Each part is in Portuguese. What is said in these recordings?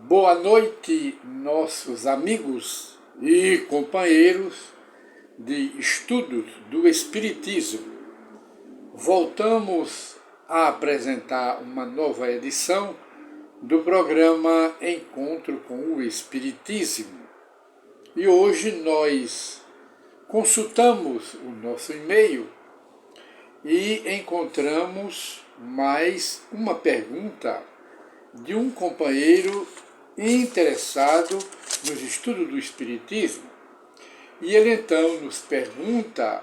Boa noite, nossos amigos e companheiros de estudos do Espiritismo. Voltamos a apresentar uma nova edição do programa Encontro com o Espiritismo. E hoje nós consultamos o nosso e-mail e encontramos mais uma pergunta de um companheiro interessado nos estudos do Espiritismo. E ele então nos pergunta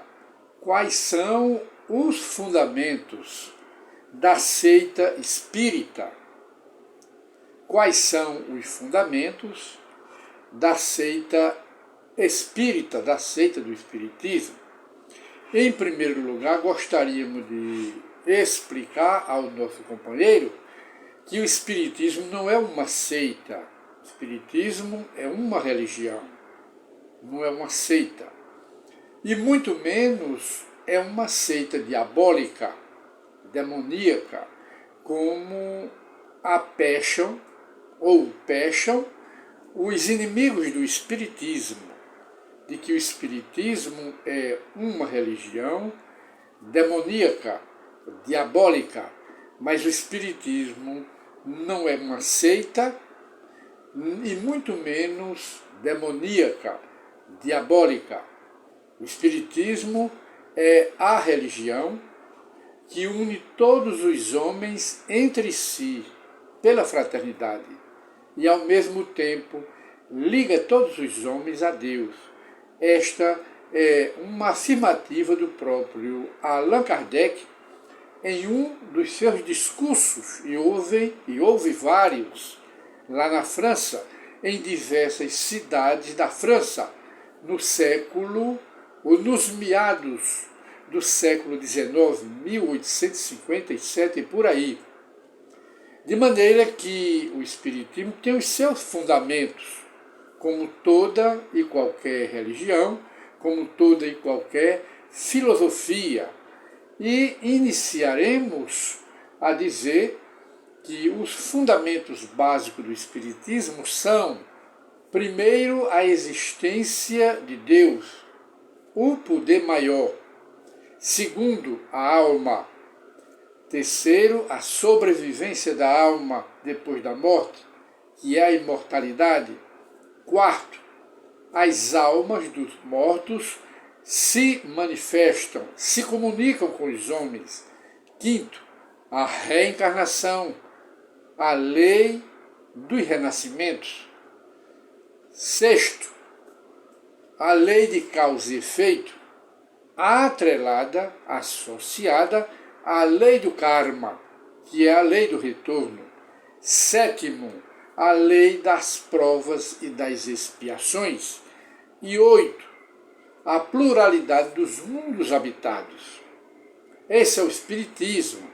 quais são os fundamentos da seita espírita. Quais são os fundamentos da seita espírita, da seita do Espiritismo? Em primeiro lugar, gostaríamos de explicar ao nosso companheiro que o Espiritismo não é uma seita. O Espiritismo é uma religião, não é uma seita. E muito menos é uma seita diabólica, demoníaca, como a pecham os inimigos do Espiritismo, de que o Espiritismo é uma religião demoníaca, diabólica, mas o Espiritismo não é uma seita e muito menos demoníaca, diabólica. O Espiritismo é a religião que une todos os homens entre si pela fraternidade e ao mesmo tempo liga todos os homens a Deus. Esta é uma afirmativa do próprio Allan Kardec em um dos seus discursos, e houve vários, lá na França, em diversas cidades da França, nos meados do século XIX, 1857 e por aí. De maneira que o Espiritismo tem os seus fundamentos, como toda e qualquer religião, como toda e qualquer filosofia. E iniciaremos a dizer que os fundamentos básicos do Espiritismo são, primeiro, a existência de Deus, o poder maior. Segundo, a alma. Terceiro, a sobrevivência da alma depois da morte, que é a imortalidade. Quarto, as almas dos mortos se manifestam, se comunicam com os homens. Quinto, a reencarnação, a lei dos renascimentos. Sexto, a lei de causa e efeito, atrelada, associada à lei do karma, que é a lei do retorno. Sétimo, a lei das provas e das expiações. E oito, a pluralidade dos mundos habitados. Esse é o Espiritismo.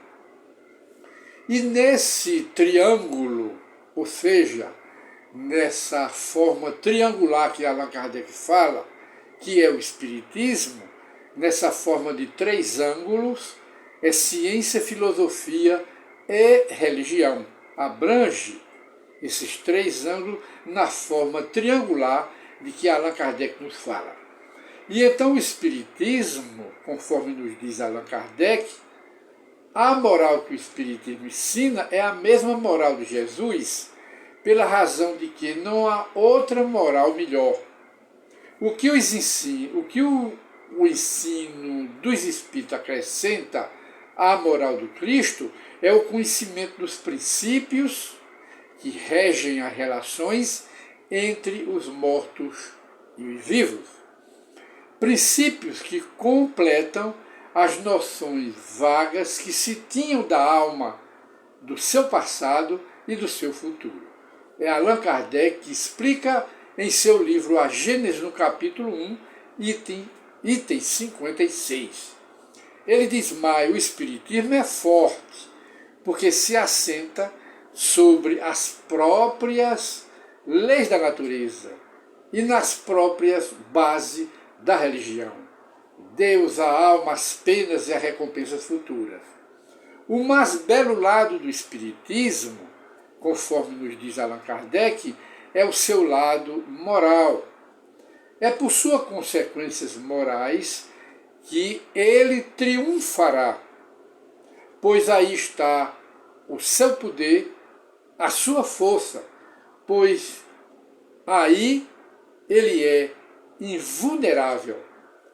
E nesse triângulo, ou seja, nessa forma triangular que Allan Kardec fala, que é o Espiritismo, nessa forma de três ângulos, é ciência, filosofia e religião. Abrange esses três ângulos na forma triangular de que Allan Kardec nos fala. E então o Espiritismo, conforme nos diz Allan Kardec, a moral que o Espiritismo ensina é a mesma moral de Jesus, pela razão de que não há outra moral melhor. O que o ensino dos Espíritos acrescenta à moral do Cristo é o conhecimento dos princípios que regem as relações entre os mortos e os vivos. Princípios que completam as noções vagas que se tinham da alma, do seu passado e do seu futuro. É Allan Kardec que explica em seu livro A Gênese, no capítulo 1, item 56. Ele diz mais: o Espiritismo é forte, porque se assenta sobre as próprias leis da natureza e nas próprias bases da religião. Deus, a alma, as penas e as recompensas futuras. O mais belo lado do Espiritismo conforme nos diz Allan Kardec, é o seu lado moral. É por suas consequências morais que ele triunfará, pois aí está o seu poder, a sua força, pois aí ele é invulnerável.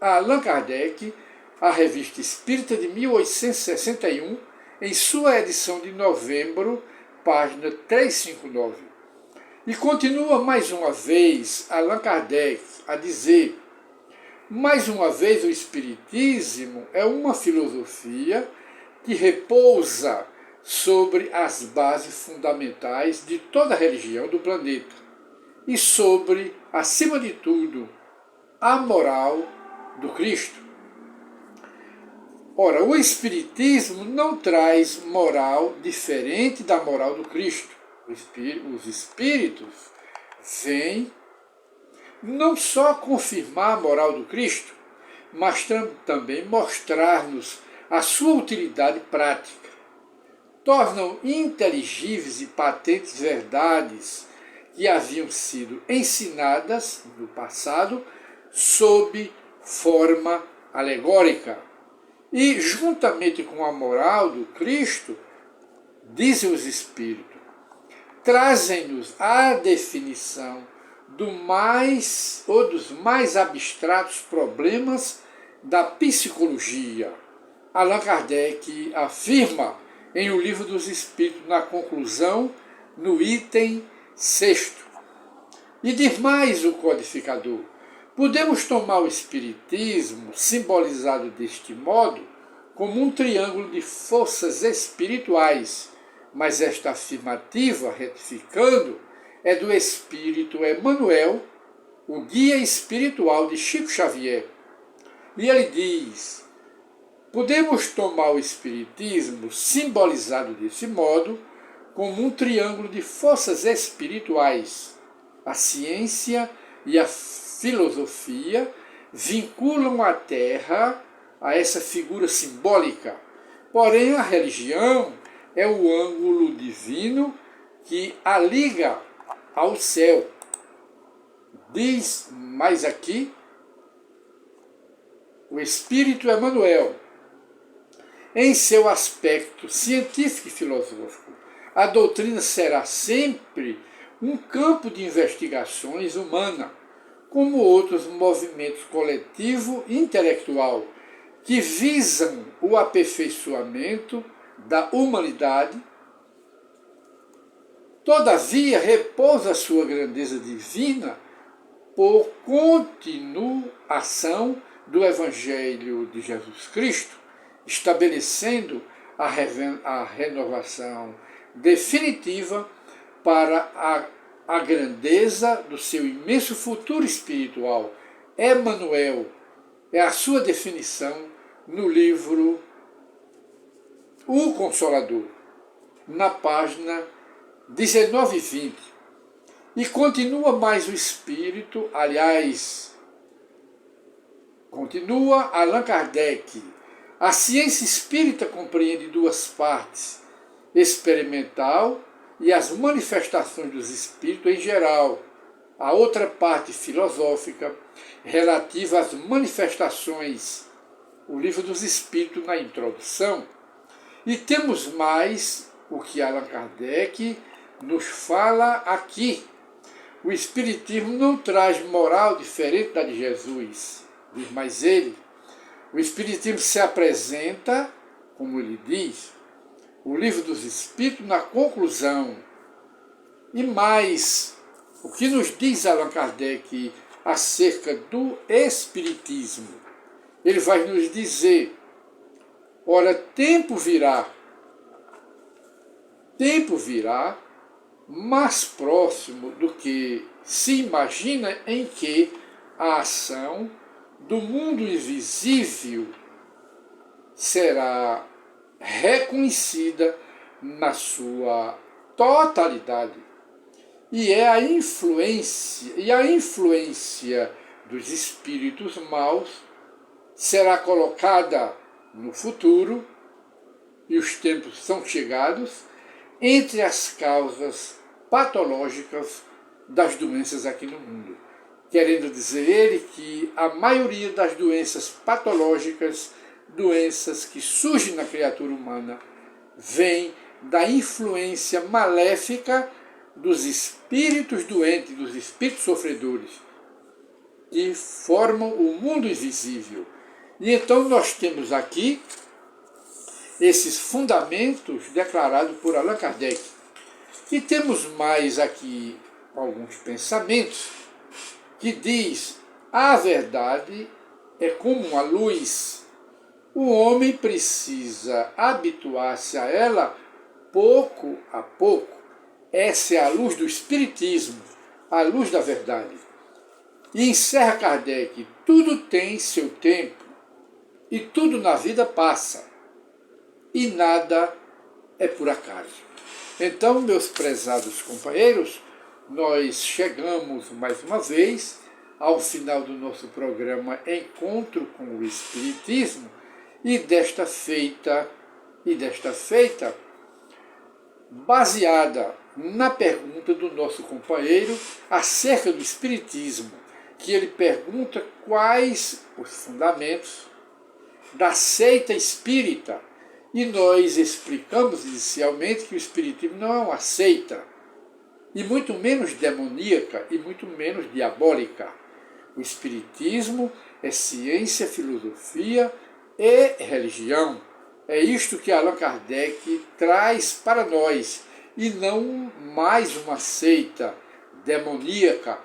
Allan Kardec, a Revista Espírita de 1861, em sua edição de novembro, página 359. E continua mais uma vez Allan Kardec a dizer: mais uma vez, o Espiritismo é uma filosofia que repousa sobre as bases fundamentais de toda a religião do planeta e sobre, acima de tudo, a moral do Cristo. Ora, o Espiritismo não traz moral diferente da moral do Cristo. Os Espíritos vêm não só confirmar a moral do Cristo, mas também mostrar-nos a sua utilidade prática. Tornam inteligíveis e patentes verdades que haviam sido ensinadas no passado sob forma alegórica. E, juntamente com a moral do Cristo, dizem os Espíritos, trazem-nos a definição dos mais abstratos problemas da psicologia. Allan Kardec afirma em O Livro dos Espíritos, na conclusão, no item 6º. E diz mais o codificador: podemos tomar o Espiritismo, simbolizado deste modo, como um triângulo de forças espirituais, mas esta afirmativa, retificando, é do Espírito Emmanuel, o guia espiritual de Chico Xavier. E ele diz: podemos tomar o Espiritismo, simbolizado desse modo, como um triângulo de forças espirituais. A ciência e a filosofia vinculam a Terra a essa figura simbólica. Porém, a religião é o ângulo divino que a liga ao céu. Diz mais aqui o Espírito Emmanuel, em seu aspecto científico e filosófico, a doutrina será sempre um campo de investigações humana, como outros movimentos coletivo e intelectual que visam o aperfeiçoamento da humanidade. Todavia, repousa a sua grandeza divina por continuação do Evangelho de Jesus Cristo, estabelecendo a renovação definitiva para a grandeza do seu imenso futuro espiritual. Emmanuel é a sua definição no livro O Consolador, na página 19 e 20. E continua mais o Espírito, continua Allan Kardec. A ciência espírita compreende duas partes, experimental e as manifestações dos espíritos em geral. A outra parte filosófica, relativa às manifestações, o Livro dos Espíritos na introdução. E temos mais o que Allan Kardec nos fala aqui. O Espiritismo não traz moral diferente da de Jesus, diz mais ele. O Espiritismo se apresenta, como ele diz, o Livro dos Espíritos na conclusão. E mais, o que nos diz Allan Kardec acerca do Espiritismo? Ele vai nos dizer: ora, tempo virá mais próximo do que se imagina, em que a ação do mundo invisível será reconhecida na sua totalidade. E a influência dos espíritos maus será colocada no futuro, e os tempos são chegados, entre as causas patológicas das doenças aqui no mundo. Querendo dizer ele que a maioria das doenças patológicas, doenças que surgem na criatura humana, vem da influência maléfica dos espíritos doentes, dos espíritos sofredores, que formam o mundo invisível. E então nós temos aqui esses fundamentos declarados por Allan Kardec. E temos mais aqui alguns pensamentos que diz: a verdade é como uma luz. O homem precisa habituar-se a ela pouco a pouco. Essa é a luz do Espiritismo, a luz da verdade. E encerra Kardec: tudo tem seu tempo e tudo na vida passa e nada é por acaso. Então, meus prezados companheiros, nós chegamos mais uma vez ao final do nosso programa Encontro com o Espiritismo e desta feita, baseada na pergunta do nosso companheiro acerca do Espiritismo, que ele pergunta quais os fundamentos da seita espírita. E nós explicamos inicialmente que o Espiritismo não é uma seita, e muito menos demoníaca, e muito menos diabólica. O Espiritismo é ciência, filosofia e religião. É isto que Allan Kardec traz para nós, e não mais uma seita demoníaca,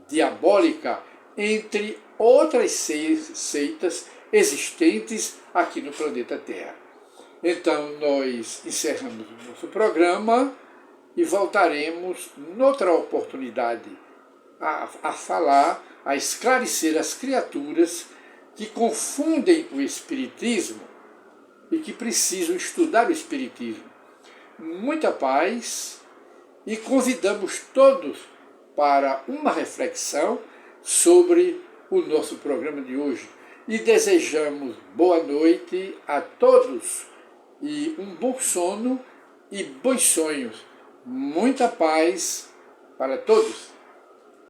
diabólica, entre outras seitas existentes aqui no planeta Terra. Então, nós encerramos o nosso programa e voltaremos, noutra oportunidade, a falar, a esclarecer as criaturas que confundem o Espiritismo e que precisam estudar o Espiritismo. Muita paz e convidamos todos para uma reflexão sobre o nosso programa de hoje. E desejamos boa noite a todos e um bom sono e bons sonhos. Muita paz para todos.